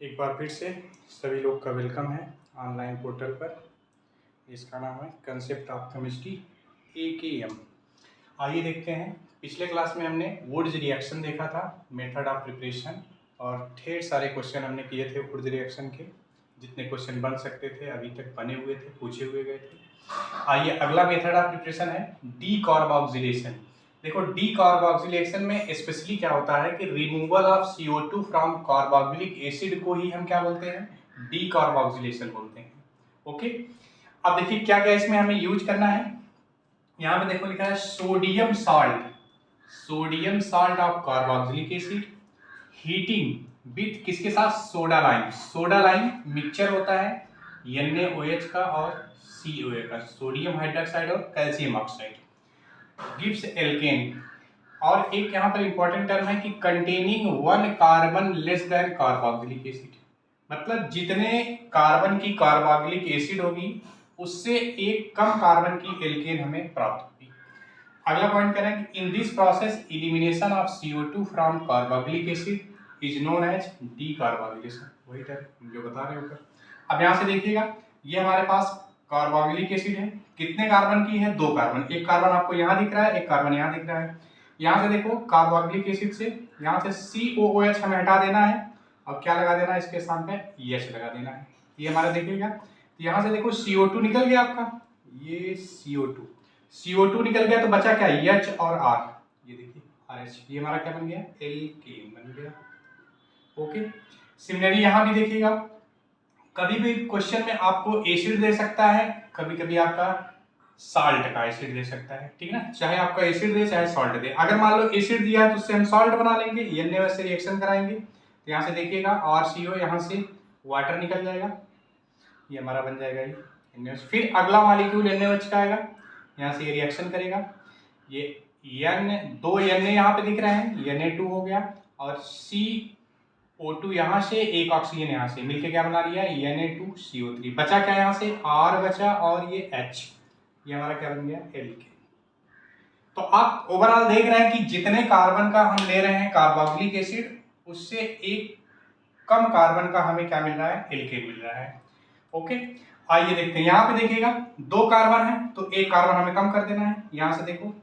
एक बार फिर से सभी लोग का वेलकम है ऑनलाइन पोर्टल पर। इसका नाम है कंसेप्ट ऑफ केमिस्ट्री AKM। आइए देखते हैं। पिछले क्लास में हमने वुड्स रिएक्शन देखा था, मेथड ऑफ प्रिपरेशन, और ढेर सारे क्वेश्चन हमने किए थे वुड्स रिएक्शन के। जितने क्वेश्चन बन सकते थे अभी तक बने हुए थे, पूछे हुए गए थे। आइए, अगला मेथड ऑफ प्रिपरेशन है डीकार्बोक्सिलेशन। देखो, डीकार्बोक्सिलेशन में स्पेशली क्या होता है कि removal of CO2 from carboxylic acid को ही हम क्या बोलते हैं, डीकार्बोक्सिलेशन बोलते हैं। ओके, अब देखिए क्या क्या इसमें हमें यूज करना है। यहाँ पे देखो लिखा है sodium salt of carboxylic acid heating with किसके साथ, सोडा लाइम मिक्सचर होता है NaOH का और COA का, सोडियम हाइड्रोक्साइड और कैल्शियम ऑक्साइड, गिव्स एल्केन। और एक यहाँ पर इंपॉर्टेंट टर्म है कि containing 1 carbon less than carboxylic acid, मतलब जितने कार्बन की कार्बोक्सिलिक एसिड होगी उससे एक कम कार्बन की एल्केन हमें प्राप्त होगी। अगला पॉइंट कह रहे हैं कि in this process elimination of CO2 from carboxylic acid is known as decarboxylation. वही टर्म जो बता रहे हैं ऊपर। अब यहाँ से देखिएगा, ये हमारे पास कार्बोक्सिलिक एसिड है, कितने कार्बन की है, 2 कार्बन। एक कार्बन आपको यहाँ दिख रहा है, एक कार्बन यहाँ दिख रहा है। यहाँ से देखो कार्बोक्सिलिक एसिड से यहाँ से COOH हमें हटा देना है और क्या लगा देना है, इसके स्थान पे H लगा देना है। ये हमारा देखिएगा, तो यहाँ से देखो CO2 निकल गया आपका, ये CO2 निकल गया, तो बचा क्या, H और R। ये देखिए RH, ये हमारा क्या बन गया, एल्केन बन गया। ओके, सिमिलरली यहाँ भी देखिएगा, कभी भी क्वेश्चन में आपको एसिड दे सकता है, कभी कभी आपका साल्ट का एसिड दे सकता है, ठीक है ना। चाहे आपका एसिड दे चाहे सॉल्ट दे। अगर मान लो एसिड दिया है तो उससे हम सॉल्ट बना लेंगे, NaOH से रिएक्शन कराएंगे, तो यहाँ से देखिएगा RCO, यहाँ से वाटर निकल जाएगा, ये हमारा बन जाएगा ये NaOH। फिर अगला मॉलिक्यूल NaOH का आएगा, यहाँ से ये रिएक्शन करेगा, ये दो Na यहाँ पे दिख रहे हैं, Na2 हो गया, और CO2 यहाँ से, एक ऑक्सीजन यहाँ से मिलके क्या बना लिया, Na2CO3। बचा क्या, यहाँ से R बचा और ये H, ये हमारा क्या बन गया, एल्केन। तो आप ओवरऑल देख रहे हैं कि जितने कार्बन का हम ले रहे हैं कार्बोक्सिलिक एसिड, उससे एक कम कार्बन का हमें क्या मिल रहा है, एल्केन मिल रहा है। ओके, आइए देखते हैं। यहाँ पे देखिएगा 2 कार्बन है तो एक कार्बन हमें कम कर देना है। यहाँ से देखो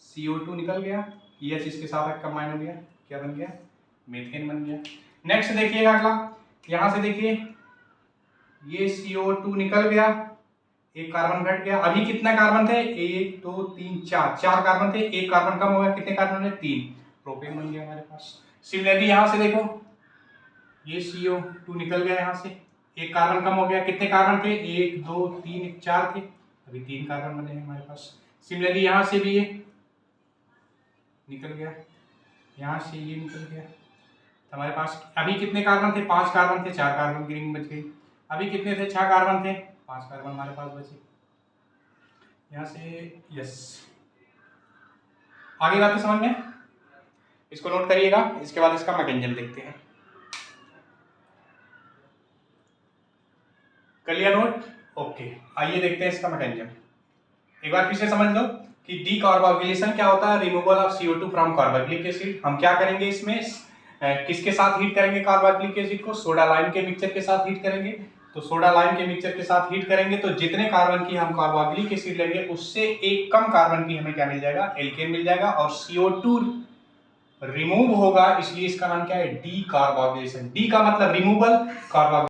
CO2 निकल गया, EH इसके साथ कंबाइन हो गया, क्या बन गया, मीथेन बन गया। नेक्स्ट देखिएगा अगला, यहाँ से देखिए ये CO2 निकल गया, एक कार्बन घट गया। अभी कितना कार्बन थे, 1 2 3 4 कार्बन थे, एक कार्बन कम हो गया, कितने कार्बन है, 3, प्रोपेन बन गया हमारे पास। सिमिलरली यहाँ से देखो ये CO2 निकल गया, यहाँ से एक कार्बन कम हो गया, कितने कार्बन थे, 1 2 3 4 थे, अभी 3 कार्बन बने हैं हमारे पास। सिमिलरली यहाँ से भी ये निकल गया, यहाँ से ये निकल गया, तो हमारे पास अभी कितने कार्बन थे, 5 कार्बन थे, 4 कार्बन की रिंग बच गई। अभी कितने थे, 6 कार्बन थे, 5 कार्बन हमारे पास बचे। यहाँ से यस, आगे बात तो समझ में, इसको नोट करिएगा। इसके बाद इसका मैकेनिज्म देखते हैं। कर लिया नोट, ओके। आइए देखते हैं इसका मैकेनिज्म। एक बार फिर से समझ लो कि डीकार्बोक्सिलेशन क्या होता है, removal of CO2 from carboxylic acid. हम क्या करेंगे इसमें, किसके साथ हीट करेंगे कार्बोक्सिलिक एसिड को, सोडा लाइम के मिक्सचर के साथ हीट करेंगे। तो सोडा लाइम के मिक्सचर के साथ हीट करेंगे तो जितने कार्बन की हम कार्बोक्सिलिक एसिड लेंगे उससे एक कम कार्बन की हमें क्या मिल जाएगा, एल्केन मिल जाएगा, और CO2 रिमूव होगा, इसलिए इसका नाम क्या है, डीकार्बोक्सिलेशन। डी का मतलब रिमूवल, कार्बो